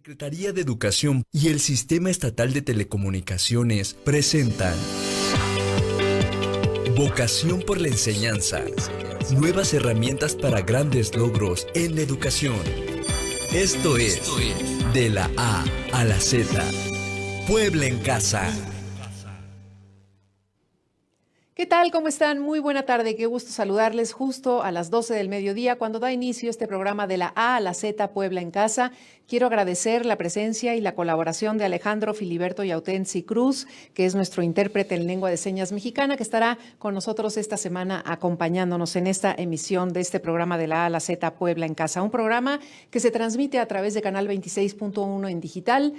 Secretaría de Educación y el Sistema Estatal de Telecomunicaciones presentan Vocación por la Enseñanza. Nuevas herramientas para grandes logros en la educación. Esto es De la A a la Z. Puebla en Casa. ¿Qué tal? ¿Cómo están? Muy buena tarde. Qué gusto saludarles justo a las 12 del mediodía cuando da inicio este programa de la A a la Z Puebla en Casa. Quiero agradecer la presencia y la colaboración de Alejandro Filiberto Yautensi Cruz, que es nuestro intérprete en lengua de señas mexicana, que estará con nosotros esta semana acompañándonos en esta emisión de este programa de la A a la Z Puebla en Casa. Un programa que se transmite a través de Canal 26.1 en digital,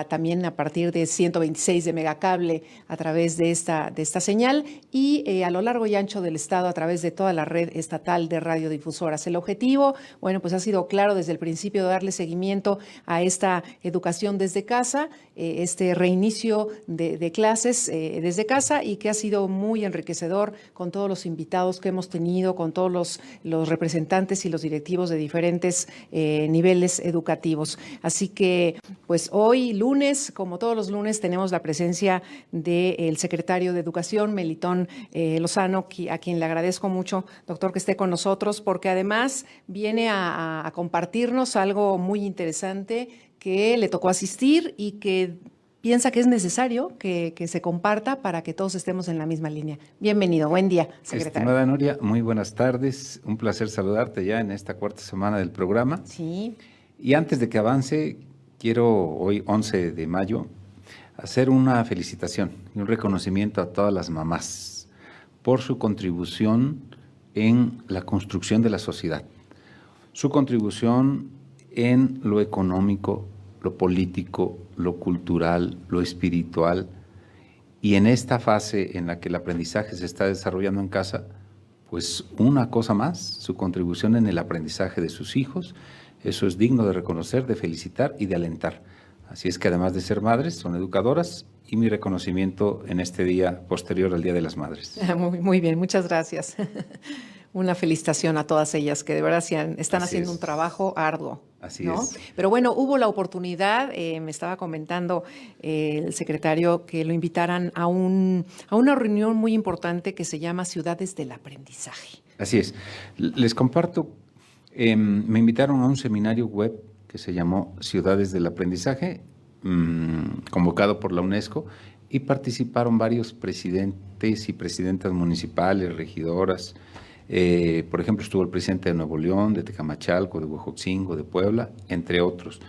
también a partir de 126 de megacable a través de esta señal y a lo largo y ancho del estado a través de toda la red estatal de radiodifusoras. El objetivo, bueno, pues ha sido claro desde el principio de darle seguimiento a esta educación desde casa, este reinicio de clases desde casa y que ha sido muy enriquecedor con todos los invitados que hemos tenido, con todos los representantes y los directivos de diferentes niveles educativos. Así que, pues hoy lunes, como todos los lunes, tenemos la presencia del secretario de Educación, Melitón Lozano, a quien le agradezco mucho, doctor, que esté con nosotros, porque además viene a compartirnos algo muy interesante que le tocó asistir y que piensa que es necesario que se comparta para que todos estemos en la misma línea. Bienvenido, buen día, secretario. Estimada Nuria, muy buenas tardes. Un placer saludarte ya en esta cuarta semana del programa. Sí. Y antes de que avance, quiero hoy, 11 de mayo, hacer una felicitación y un reconocimiento a todas las mamás por su contribución en la construcción de la sociedad, su contribución en lo económico, lo político, lo cultural, lo espiritual, y en esta fase en la que el aprendizaje se está desarrollando en casa, pues una cosa más, su contribución en el aprendizaje de sus hijos. Eso es digno de reconocer, de felicitar y de alentar. Así es que además de ser madres, son educadoras, y mi reconocimiento en este día posterior al Día de las Madres. Muy bien, muchas gracias. Una felicitación a todas ellas que de verdad están haciendo un trabajo arduo. Así ¿no? es. Pero bueno, hubo la oportunidad, me estaba comentando el secretario, que lo invitaran a una reunión muy importante que se llama Ciudades del Aprendizaje. Así es. Les comparto, me invitaron a un seminario web que se llamó Ciudades del Aprendizaje, convocado por la UNESCO, y participaron varios presidentes y presidentas municipales, regidoras. Por ejemplo, estuvo el presidente de Nuevo León, de Tecamachalco, de Huejotzingo, de Puebla, entre otros.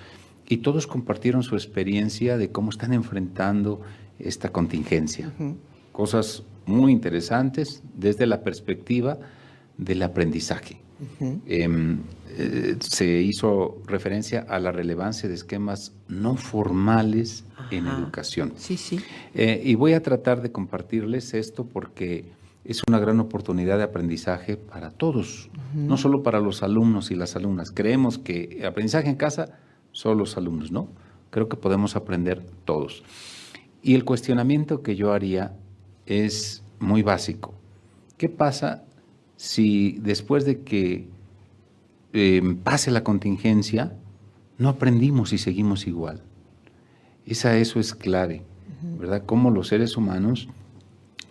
Y todos compartieron su experiencia de cómo están enfrentando esta contingencia. Cosas muy interesantes desde la perspectiva del aprendizaje. Se hizo referencia a la relevancia de esquemas no formales en educación. Sí, sí. Y voy a tratar de compartirles esto porque es una gran oportunidad de aprendizaje para todos, no solo para los alumnos y las alumnas. Creemos que aprendizaje en casa, solo los alumnos, ¿no? Creo que podemos aprender todos. Y el cuestionamiento que yo haría es muy básico. ¿Qué pasa si después de que pase la contingencia no aprendimos y seguimos igual? Eso es clave, ¿verdad? Cómo los seres humanos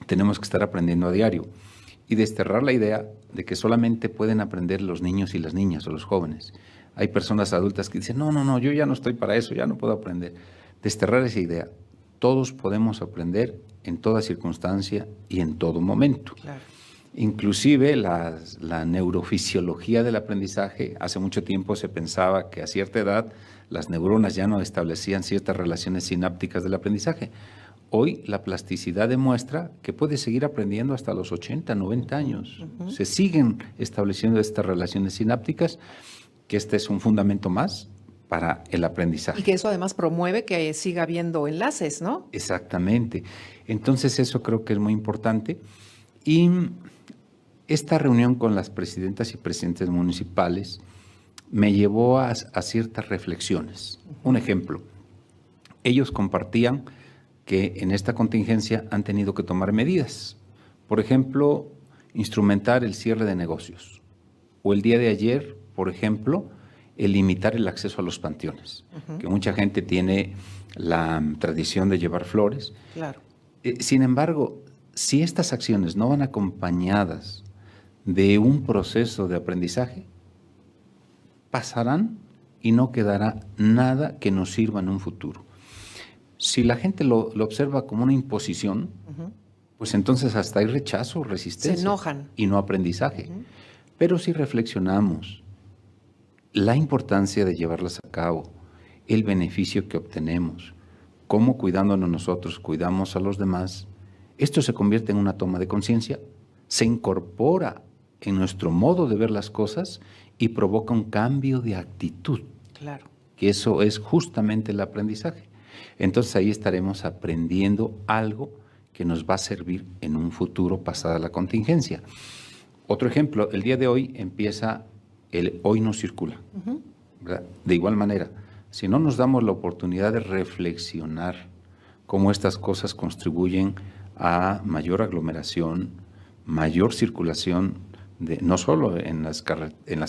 tenemos que estar aprendiendo a diario y desterrar la idea de que solamente pueden aprender los niños y las niñas o los jóvenes. Hay personas adultas que dicen, no, yo ya no estoy para eso, ya no puedo aprender. Desterrar esa idea. Todos podemos aprender en toda circunstancia y en todo momento. Claro. Inclusive la neurofisiología del aprendizaje, hace mucho tiempo se pensaba que a cierta edad las neuronas ya no establecían ciertas relaciones sinápticas del aprendizaje. Hoy la plasticidad demuestra que puedes seguir aprendiendo hasta los 80, 90 años. Se siguen estableciendo estas relaciones sinápticas, que este es un fundamento más para el aprendizaje. Y que eso además promueve que siga habiendo enlaces, ¿no? Exactamente. Entonces eso creo que es muy importante. Y esta reunión con las presidentas y presidentes municipales me llevó a ciertas reflexiones. Un ejemplo, ellos compartían que en esta contingencia han tenido que tomar medidas. Por ejemplo, instrumentar el cierre de negocios. O el día de ayer, por ejemplo, el limitar el acceso a los panteones, que mucha gente tiene la tradición de llevar flores. Claro. Sin embargo, si estas acciones no van acompañadas de un proceso de aprendizaje, pasarán y no quedará nada que nos sirva en un futuro. Si la gente lo observa como una imposición, pues entonces hasta hay rechazo, resistencia. Se enojan. Y no aprendizaje. Pero si reflexionamos la importancia de llevarlas a cabo, el beneficio que obtenemos, cómo cuidándonos nosotros cuidamos a los demás, esto se convierte en una toma de conciencia, se incorpora en nuestro modo de ver las cosas y provoca un cambio de actitud. Claro. Que eso es justamente el aprendizaje. Entonces ahí estaremos aprendiendo algo que nos va a servir en un futuro pasada la contingencia. Otro ejemplo, el día de hoy empieza el Hoy no circula. ¿Verdad? De igual manera, si no nos damos la oportunidad de reflexionar cómo estas cosas contribuyen a mayor aglomeración, mayor circulación, no solo en las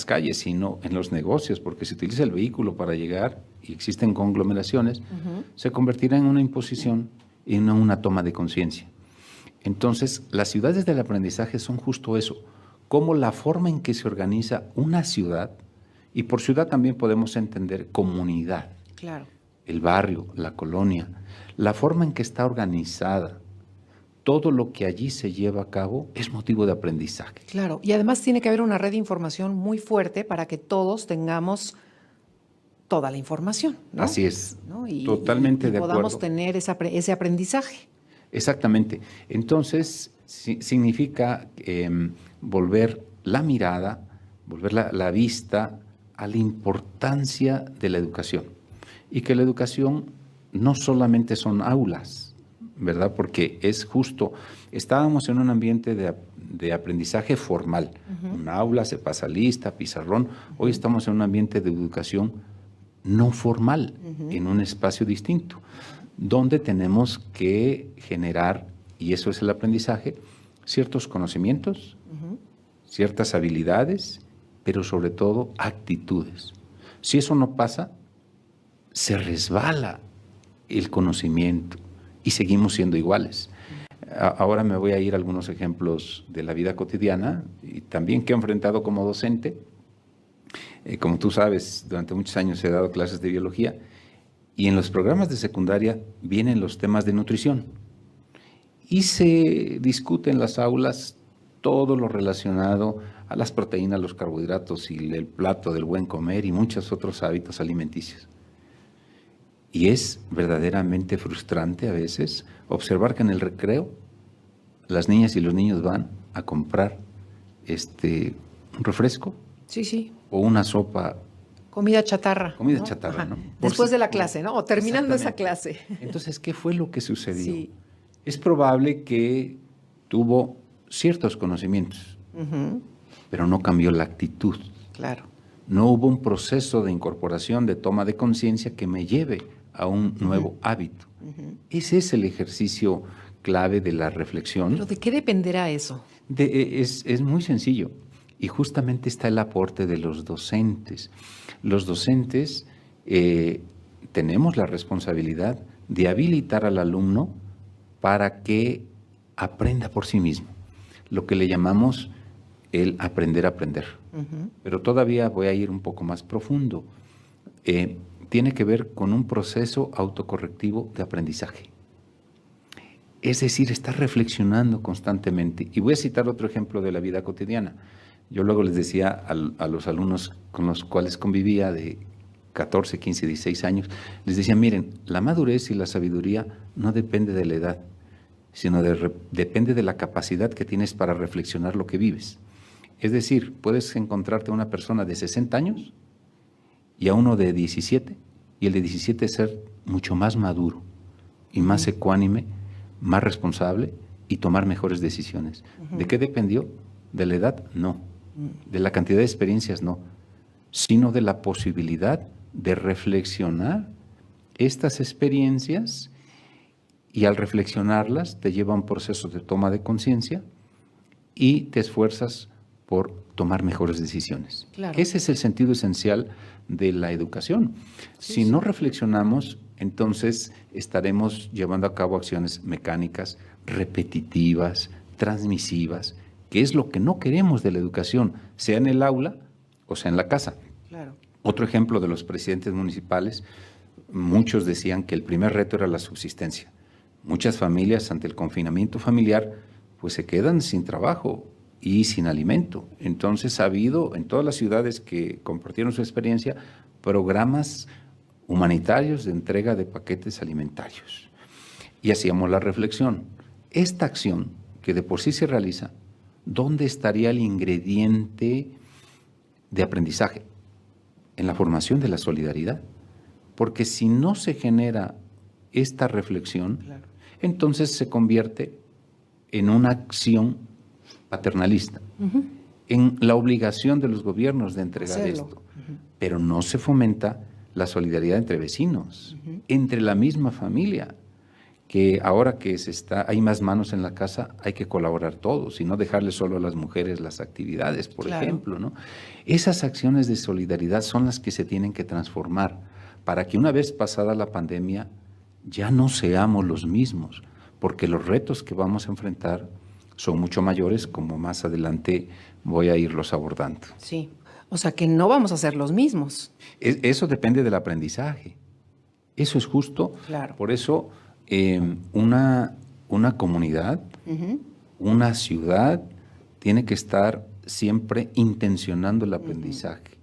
calles, sino en los negocios, porque se utiliza el vehículo para llegar y existen conglomeraciones, se convertirá en una imposición y no una toma de conciencia. Entonces, las ciudades del aprendizaje son justo eso, como la forma en que se organiza una ciudad, y por ciudad también podemos entender comunidad, claro, el barrio, la colonia, la forma en que está organizada. Todo lo que allí se lleva a cabo es motivo de aprendizaje. Claro, y además tiene que haber una red de información muy fuerte para que todos tengamos toda la información, ¿no? Así es, ¿no? totalmente de acuerdo. Podamos tener ese aprendizaje. Exactamente. Entonces, significa volver la mirada, volver la vista a la importancia de la educación. Y que la educación no solamente son aulas, ¿verdad? Porque es justo, estábamos en un ambiente de aprendizaje formal. Un aula, se pasa lista, pizarrón. Hoy estamos en un ambiente de educación no formal, en un espacio distinto, donde tenemos que generar, y eso es el aprendizaje, ciertos conocimientos, ciertas habilidades, pero sobre todo actitudes. Si eso no pasa, se resbala el conocimiento y seguimos siendo iguales. Ahora me voy a ir a algunos ejemplos de la vida cotidiana y también que he enfrentado como docente. Como tú sabes, durante muchos años he dado clases de biología y en los programas de secundaria vienen los temas de nutrición y se discute en las aulas todo lo relacionado a las proteínas, los carbohidratos y el plato del buen comer y muchos otros hábitos alimenticios. Y es verdaderamente frustrante a veces observar que en el recreo las niñas y los niños van a comprar un refresco. Sí, sí. O una sopa. Comida chatarra. Comida ¿no? chatarra, ¿no? Después de la clase, ¿no? O terminando esa clase. Entonces, ¿qué fue lo que sucedió? Sí. Es probable que tuvo ciertos conocimientos, pero no cambió la actitud. Claro. No hubo un proceso de incorporación, de toma de conciencia que me lleve a un nuevo hábito. Ese es el ejercicio clave de la reflexión. ¿Pero de qué dependerá eso? Es muy sencillo. Y justamente está el aporte de los docentes. Los docentes tenemos la responsabilidad de habilitar al alumno para que aprenda por sí mismo, lo que le llamamos el aprender a aprender. Pero todavía voy a ir un poco más profundo. Tiene que ver con un proceso autocorrectivo de aprendizaje. Es decir, estar reflexionando constantemente. Y voy a citar otro ejemplo de la vida cotidiana. Yo luego les decía a los alumnos con los cuales convivía de 14, 15, 16 años, les decía, miren, la madurez y la sabiduría no depende de la edad, sino depende de la capacidad que tienes para reflexionar lo que vives. Es decir, puedes encontrarte a una persona de 60 años y a uno de 17, y el de 17 ser mucho más maduro y más ecuánime, más responsable y tomar mejores decisiones. ¿De qué dependió? ¿De la edad? No. De la cantidad de experiencias, no, sino de la posibilidad de reflexionar estas experiencias y al reflexionarlas te lleva a un proceso de toma de conciencia y te esfuerzas por tomar mejores decisiones. Claro. Ese es el sentido esencial de la educación. Si no reflexionamos, entonces estaremos llevando a cabo acciones mecánicas, repetitivas, transmisivas, que es lo que no queremos de la educación, sea en el aula o sea en la casa. Claro. Otro ejemplo de los presidentes municipales, muchos decían que el primer reto era la subsistencia. Muchas familias ante el confinamiento familiar pues se quedan sin trabajo y sin alimento. Entonces ha habido en todas las ciudades que compartieron su experiencia programas humanitarios de entrega de paquetes alimentarios. Y hacíamos la reflexión, esta acción que de por sí se realiza, ¿dónde estaría el ingrediente de aprendizaje? En la formación de la solidaridad. Porque si no se genera esta reflexión, claro, entonces se convierte en una acción paternalista, en la obligación de los gobiernos de entregar esto. Pero no se fomenta la solidaridad entre vecinos, entre la misma familia, que ahora que hay más manos en la casa, hay que colaborar todos y no dejarle solo a las mujeres las actividades, por ejemplo, ¿no? Esas acciones de solidaridad son las que se tienen que transformar para que una vez pasada la pandemia ya no seamos los mismos, porque los retos que vamos a enfrentar son mucho mayores, como más adelante voy a irlos abordando. Sí, o sea que no vamos a ser los mismos. Eso depende del aprendizaje. Eso es justo. Claro. Por eso una comunidad, una ciudad, tiene que estar siempre intencionando el aprendizaje,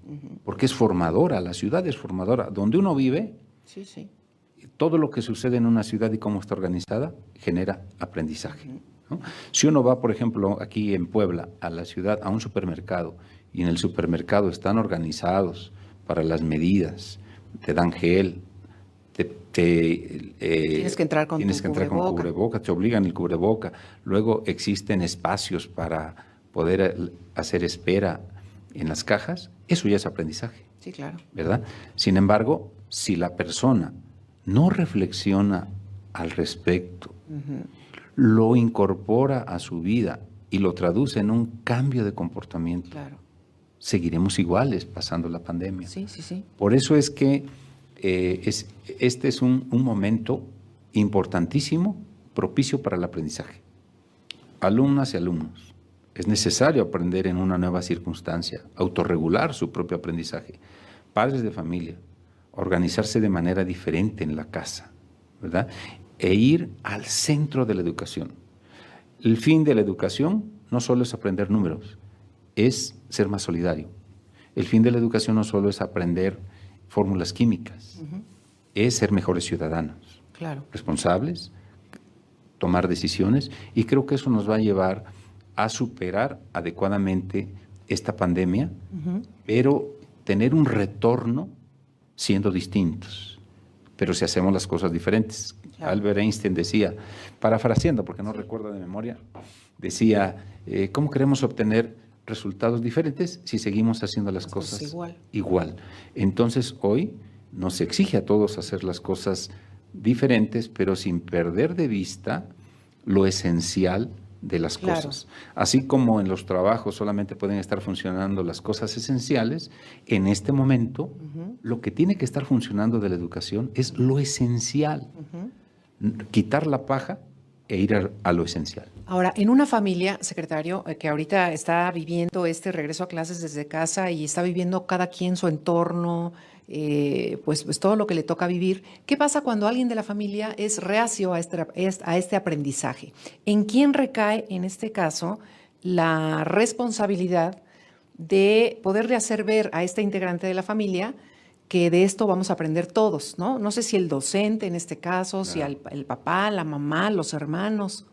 porque es formadora, la ciudad es formadora. Donde uno vive, todo lo que sucede en una ciudad y cómo está organizada genera aprendizaje. ¿No? Si uno va, por ejemplo, aquí en Puebla, a la ciudad, a un supermercado, y en el supermercado están organizados para las medidas, te dan gel, tienes que entrar con cubreboca, te obligan el cubreboca, luego existen espacios para poder hacer espera en las cajas, eso ya es aprendizaje. Sí, claro. ¿Verdad? Sin embargo, si la persona no reflexiona al respecto, lo incorpora a su vida y lo traduce en un cambio de comportamiento, claro, seguiremos iguales pasando la pandemia. Sí, sí, sí. Por eso es que este es un momento importantísimo, propicio para el aprendizaje. Alumnas y alumnos, es necesario aprender en una nueva circunstancia, autorregular su propio aprendizaje. Padres de familia, organizarse de manera diferente en la casa, ¿verdad? E ir al centro de la educación. El fin de la educación no solo es aprender números, es ser más solidario. El fin de la educación no solo es aprender fórmulas químicas, es ser mejores ciudadanos, claro, responsables, tomar decisiones, y creo que eso nos va a llevar a superar adecuadamente esta pandemia, pero tener un retorno siendo distintos, pero si hacemos las cosas diferentes. Claro. Albert Einstein decía, parafraseando, porque no recuerdo de memoria, decía, ¿cómo queremos obtener resultados diferentes si seguimos haciendo las cosas igual? Entonces hoy nos exige a todos hacer las cosas diferentes, pero sin perder de vista lo esencial de las cosas. Así como en los trabajos solamente pueden estar funcionando las cosas esenciales, en este momento lo que tiene que estar funcionando de la educación es lo esencial. Quitar la paja e ir a lo esencial. Ahora, en una familia, secretario, que ahorita está viviendo este regreso a clases desde casa y está viviendo cada quien su entorno, pues todo lo que le toca vivir, ¿qué pasa cuando alguien de la familia es reacio a este aprendizaje? ¿En quién recae, en este caso, la responsabilidad de poderle hacer ver a este integrante de la familia que de esto vamos a aprender todos, ¿no? No sé si el docente en este caso, si el papá, la mamá, los hermanos.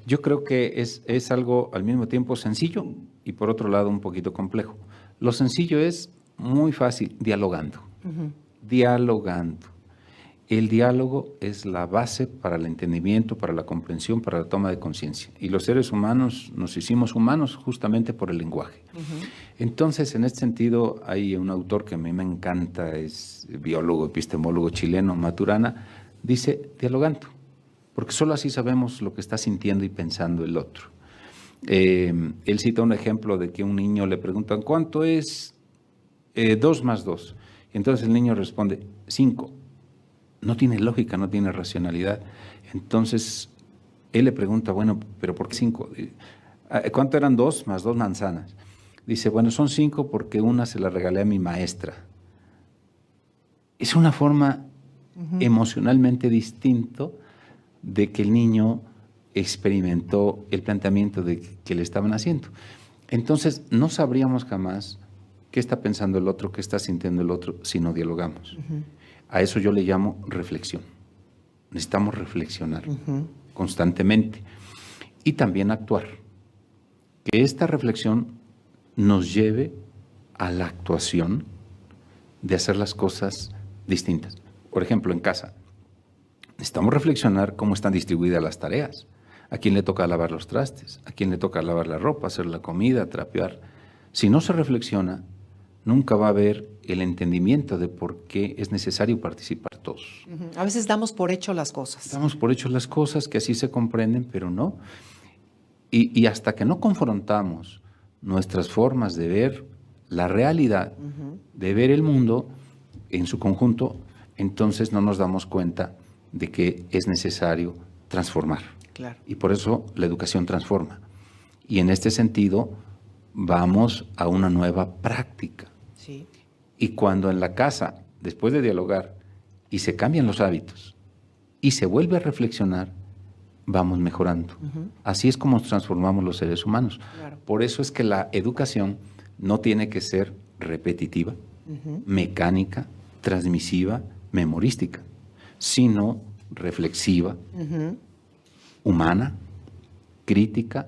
Yo creo que es algo al mismo tiempo sencillo y por otro lado un poquito complejo. Lo sencillo es muy fácil, dialogando. Dialogando. El diálogo es la base para el entendimiento, para la comprensión, para la toma de conciencia. Y los seres humanos nos hicimos humanos justamente por el lenguaje. Entonces, en este sentido, hay un autor que a mí me encanta, es biólogo, epistemólogo chileno, Maturana, dice dialogando, porque solo así sabemos lo que está sintiendo y pensando el otro. Él cita un ejemplo de que un niño le preguntan, ¿cuánto es 2 más 2? Y entonces el niño responde, 5. No tiene lógica, no tiene racionalidad. Entonces él le pregunta, bueno, ¿pero por qué 5? ¿Cuánto eran 2 más 2 manzanas? Dice, bueno, son 5 porque una se la regalé a mi maestra. Es una forma emocionalmente distinto de que el niño experimentó el planteamiento de que le estaban haciendo. Entonces, no sabríamos jamás qué está pensando el otro, qué está sintiendo el otro, si no dialogamos. A eso yo le llamo reflexión. Necesitamos reflexionar constantemente y también actuar. Que esta reflexión nos lleve a la actuación de hacer las cosas distintas. Por ejemplo, en casa, necesitamos reflexionar cómo están distribuidas las tareas. ¿A quién le toca lavar los trastes? ¿A quién le toca lavar la ropa, hacer la comida, trapear? Si no se reflexiona, nunca va a haber el entendimiento de por qué es necesario participar todos. A veces damos por hecho las cosas. Damos por hecho las cosas que así se comprenden, pero no. Y hasta que no confrontamos nuestras formas de ver la realidad, de ver el mundo en su conjunto, entonces no nos damos cuenta de que es necesario transformar. Claro. Y por eso la educación transforma. Y en este sentido vamos a una nueva práctica. Sí. Y cuando en la casa, después de dialogar, y se cambian los hábitos, y se vuelve a reflexionar, vamos mejorando. Así es como nos transformamos los seres humanos. Claro. Por eso es que la educación no tiene que ser repetitiva, mecánica, transmisiva, memorística, sino reflexiva, humana, crítica,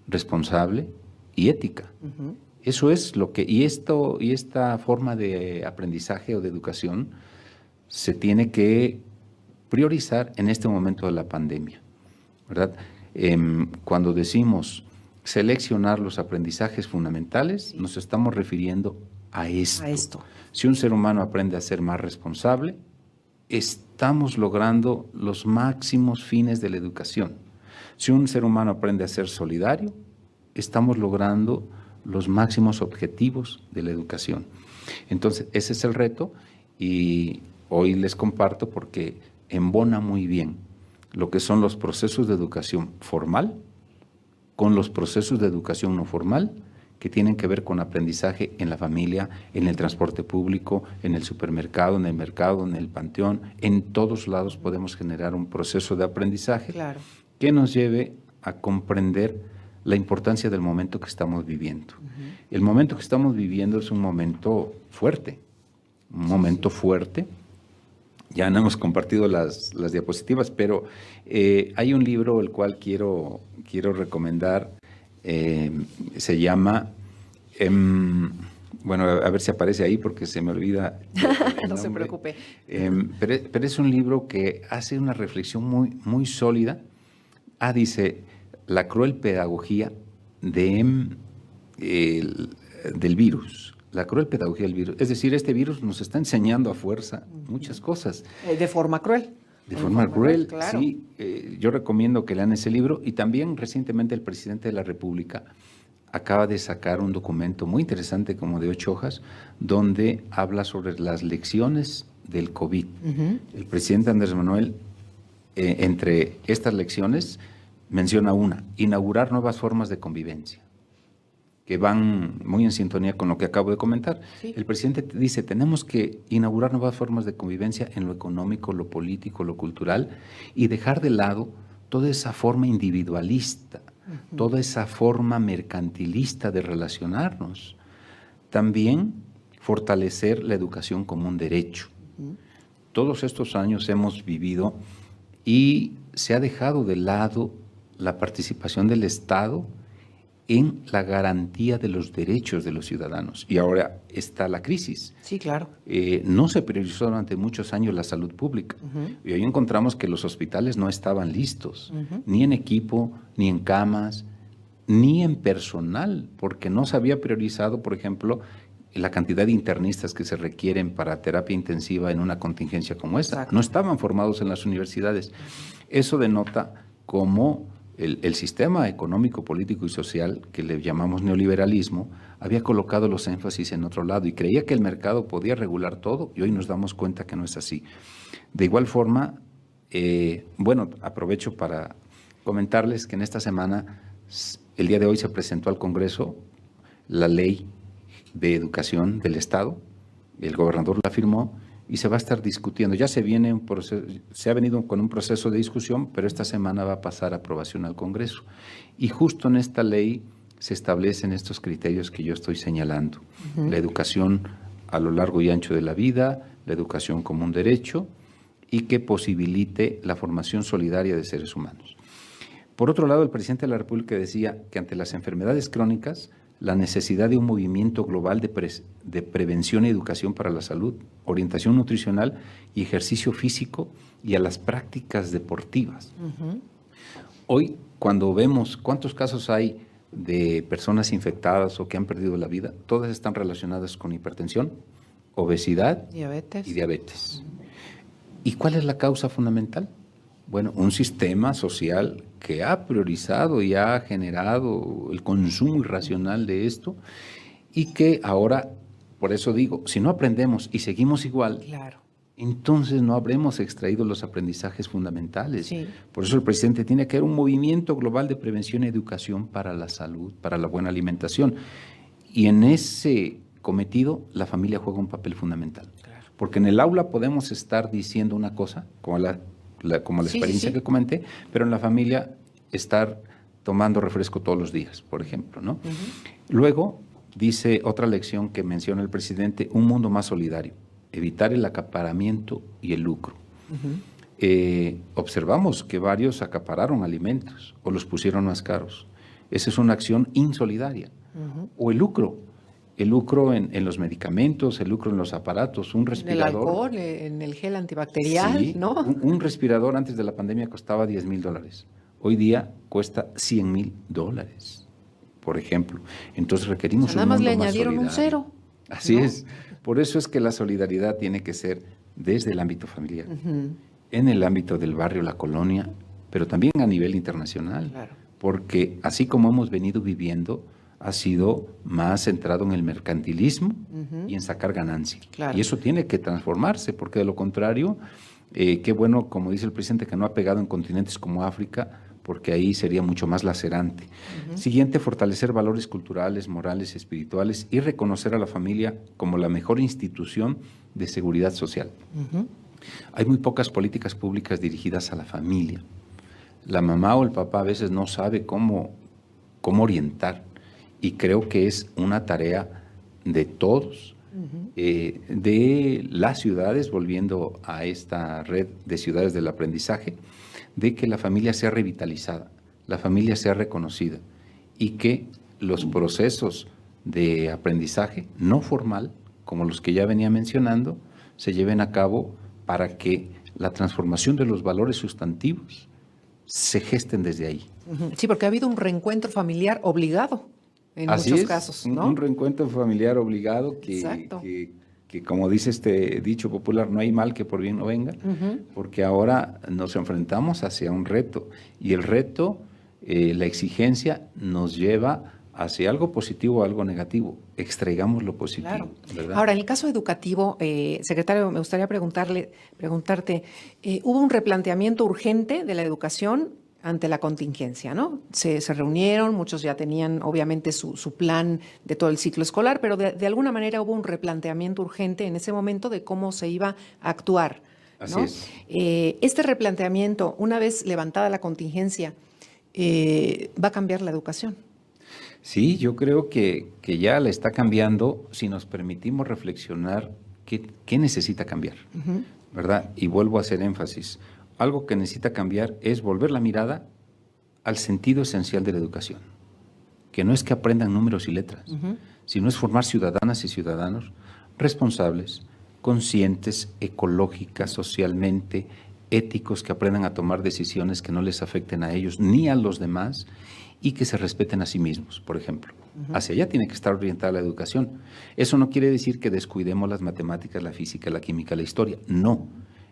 responsable y ética. Eso es lo que, y esta forma de aprendizaje o de educación se tiene que priorizar en este momento de la pandemia, ¿verdad? Cuando decimos seleccionar los aprendizajes fundamentales, nos estamos refiriendo a esto. Si un ser humano aprende a ser más responsable, estamos logrando los máximos fines de la educación. Si un ser humano aprende a ser solidario, estamos logrando los máximos objetivos de la educación. Entonces, ese es el reto y hoy les comparto porque embona muy bien lo que son los procesos de educación formal con los procesos de educación no formal que tienen que ver con aprendizaje en la familia, en el transporte público, en el supermercado, en el mercado, en el panteón. En todos lados podemos generar un proceso de aprendizaje que nos lleve a comprender la importancia del momento que estamos viviendo. El momento que estamos viviendo es un momento fuerte, Ya no hemos compartido las diapositivas, pero hay un libro el cual quiero recomendar. Se llama, bueno, a ver si aparece ahí porque se me olvida. No se preocupe. Pero es un libro que hace una reflexión muy sólida. Dice, la cruel pedagogía del virus. La cruel pedagogía del virus. Es decir, este virus nos está enseñando a fuerza muchas cosas. De forma cruel. De forma cruel, claro. Sí. Yo recomiendo que lean ese libro y también recientemente el presidente de la República acaba de sacar un documento muy interesante como de 8 hojas donde habla sobre las lecciones del COVID. El presidente Andrés Manuel, entre estas lecciones, menciona una, inaugurar nuevas formas de convivencia, que van muy en sintonía con lo que acabo de comentar. Sí. El presidente dice, tenemos que inaugurar nuevas formas de convivencia en lo económico, lo político, lo cultural, y dejar de lado toda esa forma individualista, toda esa forma mercantilista de relacionarnos. También fortalecer la educación como un derecho. Todos estos años hemos vivido y se ha dejado de lado la participación del Estado en la garantía de los derechos de los ciudadanos. Y ahora está la crisis. Sí, claro. No se priorizó durante muchos años la salud pública. Y hoy encontramos que los hospitales no estaban listos, ni en equipo, ni en camas, ni en personal, porque no se había priorizado, por ejemplo, la cantidad de internistas que se requieren para terapia intensiva en una contingencia como esta. No estaban formados en las universidades. Eso denota cómo el sistema económico, político y social, que le llamamos neoliberalismo, había colocado los énfasis en otro lado y creía que el mercado podía regular todo, y hoy nos damos cuenta que no es así. De igual forma, aprovecho para comentarles que en esta semana, el día de hoy, se presentó al Congreso la Ley de Educación del Estado. El gobernador la firmó y se va a estar discutiendo. Ya se ha venido con un proceso de discusión, pero esta semana va a pasar a aprobación al Congreso. Y justo en esta ley se establecen estos criterios que yo estoy señalando. La educación a lo largo y ancho de la vida, la educación como un derecho, y que posibilite la formación solidaria de seres humanos. Por otro lado, el presidente de la República decía que ante las enfermedades crónicas, la necesidad de un movimiento global de prevención y educación para la salud, orientación nutricional y ejercicio físico, y a las prácticas deportivas. Hoy, cuando vemos cuántos casos hay de personas infectadas o que han perdido la vida, todas están relacionadas con hipertensión, obesidad y diabetes. ¿Y cuál es la causa fundamental? Bueno, un sistema social que ha priorizado y ha generado el consumo irracional de esto, y que ahora, por eso digo, si no aprendemos y seguimos igual, claro, entonces no habremos extraído los aprendizajes fundamentales. Sí. Por eso el presidente tiene que haber un movimiento global de prevención y educación para la salud, para la buena alimentación. Y en ese cometido, la familia juega un papel fundamental. Claro. Porque en el aula podemos estar diciendo una cosa, como la experiencia que comenté, pero en la familia estar tomando refresco todos los días, por ejemplo, ¿no? Luego, dice otra lección que menciona el presidente, un mundo más solidario, evitar el acaparamiento y el lucro. Observamos que varios acapararon alimentos o los pusieron más caros. Esa es una acción insolidaria. O el lucro en los medicamentos, el lucro en los aparatos, un respirador. En el alcohol, en el gel antibacterial, sí, ¿no? Un respirador antes de la pandemia costaba $10,000. Hoy día cuesta $100,000, por ejemplo. Entonces requerimos un mundo más solidario. Nada más le añadieron un cero. Así es. Por eso es que la solidaridad tiene que ser desde el ámbito familiar, en el ámbito del barrio, la colonia, pero también a nivel internacional. Claro. Porque así como hemos venido viviendo, ha sido más centrado en el mercantilismo y en sacar ganancia. Claro. Y eso tiene que transformarse, porque de lo contrario, qué bueno, como dice el presidente, que no ha pegado en continentes como África, porque ahí sería mucho más lacerante. Siguiente, fortalecer valores culturales, morales, espirituales, y reconocer a la familia como la mejor institución de seguridad social. Hay muy pocas políticas públicas dirigidas a la familia. La mamá o el papá a veces no sabe cómo orientar. Y creo que es una tarea de todos, de las ciudades, volviendo a esta red de ciudades del aprendizaje, de que la familia sea revitalizada, la familia sea reconocida, y que los procesos de aprendizaje no formal, como los que ya venía mencionando, se lleven a cabo para que la transformación de los valores sustantivos se gesten desde ahí. Sí, porque ha habido un reencuentro familiar obligado. En muchos casos, ¿no? Un reencuentro familiar obligado que, como dice este dicho popular, no hay mal que por bien no venga, porque ahora nos enfrentamos hacia un reto, y el reto, la exigencia, nos lleva hacia algo positivo o algo negativo. Extraigamos lo positivo. Claro. ¿Verdad? Ahora, en el caso educativo, secretario, me gustaría preguntarte, ¿hubo un replanteamiento urgente de la educación ante la contingencia, ¿no? Se reunieron, muchos ya tenían obviamente su plan de todo el ciclo escolar, pero de alguna manera hubo un replanteamiento urgente en ese momento de cómo se iba a actuar, ¿no? Así es. Este replanteamiento, una vez levantada la contingencia, ¿va a cambiar la educación? Sí, yo creo que ya la está cambiando si nos permitimos reflexionar qué necesita cambiar, ¿verdad? Y vuelvo a hacer énfasis. Algo que necesita cambiar es volver la mirada al sentido esencial de la educación, que no es que aprendan números y letras, sino es formar ciudadanas y ciudadanos responsables, conscientes, ecológicas, socialmente, éticos, que aprendan a tomar decisiones que no les afecten a ellos ni a los demás, y que se respeten a sí mismos, por ejemplo. Hacia allá tiene que estar orientada la educación. Eso no quiere decir que descuidemos las matemáticas, la física, la química, la historia. No.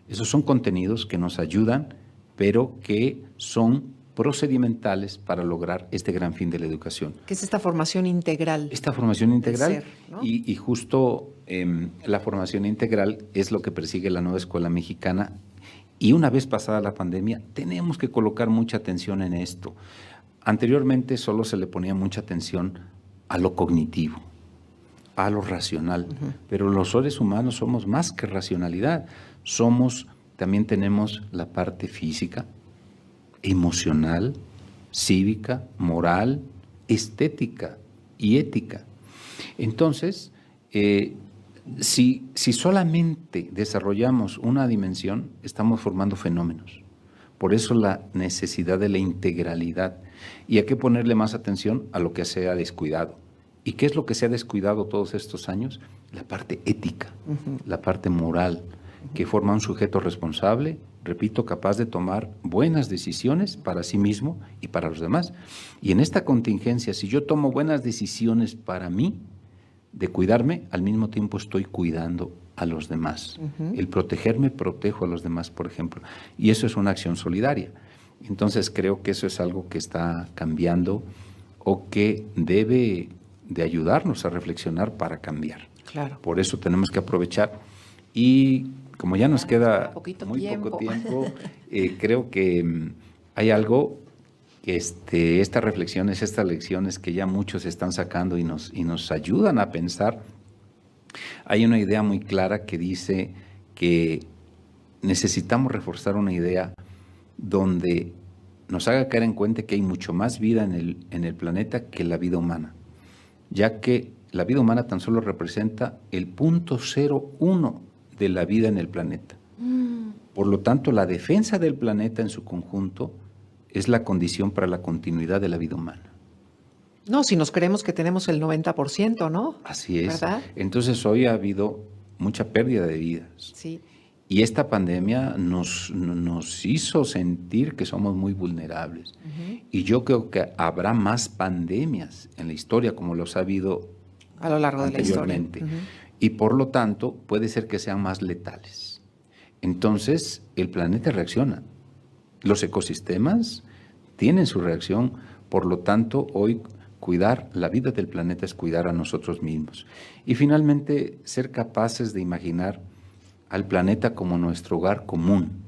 Esos son contenidos que nos ayudan, pero que son procedimentales para lograr este gran fin de la educación. ¿Qué es esta formación integral? Esta formación integral ser, ¿no? y justo la formación integral es lo que persigue la nueva escuela mexicana. Y una vez pasada la pandemia, tenemos que colocar mucha atención en esto. Anteriormente solo se le ponía mucha atención a lo cognitivo, a lo racional, pero los seres humanos somos más que racionalidad. También tenemos la parte física, emocional, cívica, moral, estética y ética. Entonces, si solamente desarrollamos una dimensión, estamos formando fenómenos. Por eso la necesidad de la integralidad. Y hay que ponerle más atención a lo que se ha descuidado. ¿Y qué es lo que se ha descuidado todos estos años? La parte ética, la parte moral, que forma un sujeto responsable, repito, capaz de tomar buenas decisiones para sí mismo y para los demás. Y en esta contingencia, si yo tomo buenas decisiones para mí, de cuidarme, al mismo tiempo estoy cuidando a los demás. El protegerme, protejo a los demás, por ejemplo. Y eso es una acción solidaria. Entonces creo que eso es algo que está cambiando o que debe de ayudarnos a reflexionar para cambiar. Claro. Por eso tenemos que aprovechar. Y como ya nos queda muy poco tiempo, creo que hay algo, estas reflexiones, estas lecciones que ya muchos están sacando y nos ayudan a pensar. Hay una idea muy clara que dice que necesitamos reforzar una idea donde nos haga caer en cuenta que hay mucho más vida en el planeta que la vida humana, ya que la vida humana tan solo representa el 0.01 de la vida en el planeta. Por lo tanto, la defensa del planeta en su conjunto es la condición para la continuidad de la vida humana. No, si nos creemos que tenemos el 90%, ¿no? Así es. ¿Verdad? Entonces hoy ha habido mucha pérdida de vidas. Sí. Y esta pandemia nos hizo sentir que somos muy vulnerables. Y yo creo que habrá más pandemias en la historia, como los ha habido a lo largo anteriormente. De la historia. Y por lo tanto, puede ser que sean más letales. Entonces, el planeta reacciona. Los ecosistemas tienen su reacción. Por lo tanto, hoy cuidar la vida del planeta es cuidar a nosotros mismos. Y finalmente, ser capaces de imaginar al planeta como nuestro hogar común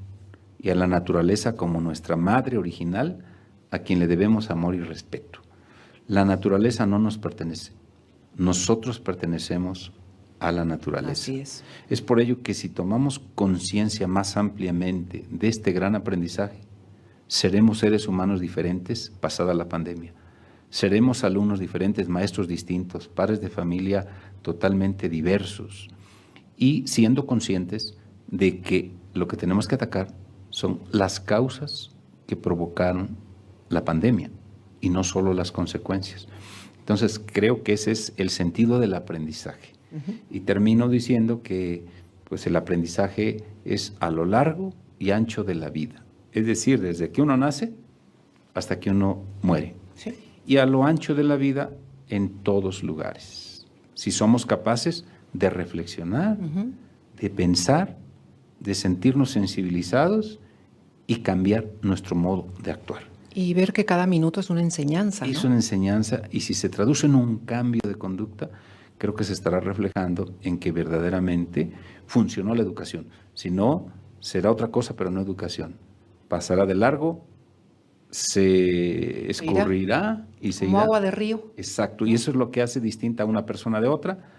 y a la naturaleza como nuestra madre original, a quien le debemos amor y respeto. La naturaleza no nos pertenece. Nosotros pertenecemos a la naturaleza. Así es. Es por ello que si tomamos conciencia más ampliamente de este gran aprendizaje, seremos seres humanos diferentes pasada la pandemia. Seremos alumnos diferentes, maestros distintos, padres de familia totalmente diversos. Y siendo conscientes de que lo que tenemos que atacar son las causas que provocaron la pandemia y no solo las consecuencias. Entonces creo que ese es el sentido del aprendizaje. Y termino diciendo que pues el aprendizaje es a lo largo y ancho de la vida. Es decir, desde que uno nace hasta que uno muere. Sí. Y a lo ancho de la vida en todos lugares. Si somos capaces de reflexionar, de pensar, de sentirnos sensibilizados y cambiar nuestro modo de actuar. Y ver que cada minuto es una enseñanza, ¿no? Es una enseñanza, y si se traduce en un cambio de conducta, creo que se estará reflejando en que verdaderamente funcionó la educación. Si no, será otra cosa, pero no educación. Pasará de largo, se escurrirá y se irá. Como agua de río. Exacto, y eso es lo que hace distinta a una persona de otra,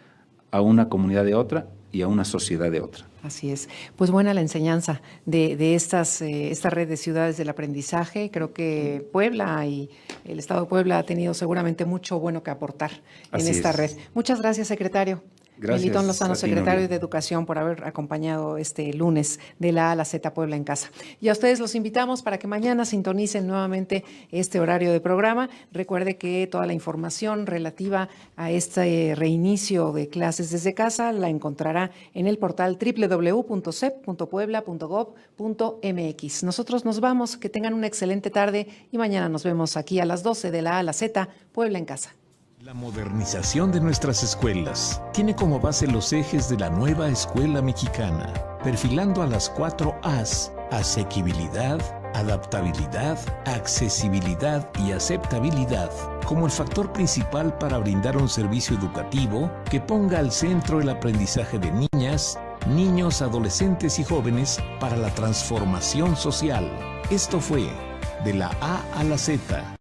a una comunidad de otra y a una sociedad de otra. Así es. Pues buena la enseñanza de esta red de ciudades del aprendizaje. Creo que Puebla y el Estado de Puebla ha tenido seguramente mucho bueno que aportar en esta red. Muchas gracias, secretario. Gracias. Melitón Lozano, secretario Nuria. de Educación, por haber acompañado este lunes de la A a la Z Puebla en Casa. Y a ustedes los invitamos para que mañana sintonicen nuevamente este horario de programa. Recuerde que toda la información relativa a este reinicio de clases desde casa la encontrará en el portal www.cep.puebla.gov.mx. Nosotros nos vamos, que tengan una excelente tarde y mañana nos vemos aquí a las 12 de la A a la Z Puebla en Casa. La modernización de nuestras escuelas tiene como base los ejes de la nueva escuela mexicana, perfilando a las 4 A's: asequibilidad, adaptabilidad, accesibilidad y aceptabilidad como el factor principal para brindar un servicio educativo que ponga al centro el aprendizaje de niñas, niños, adolescentes y jóvenes para la transformación social. Esto fue De la A a la Z,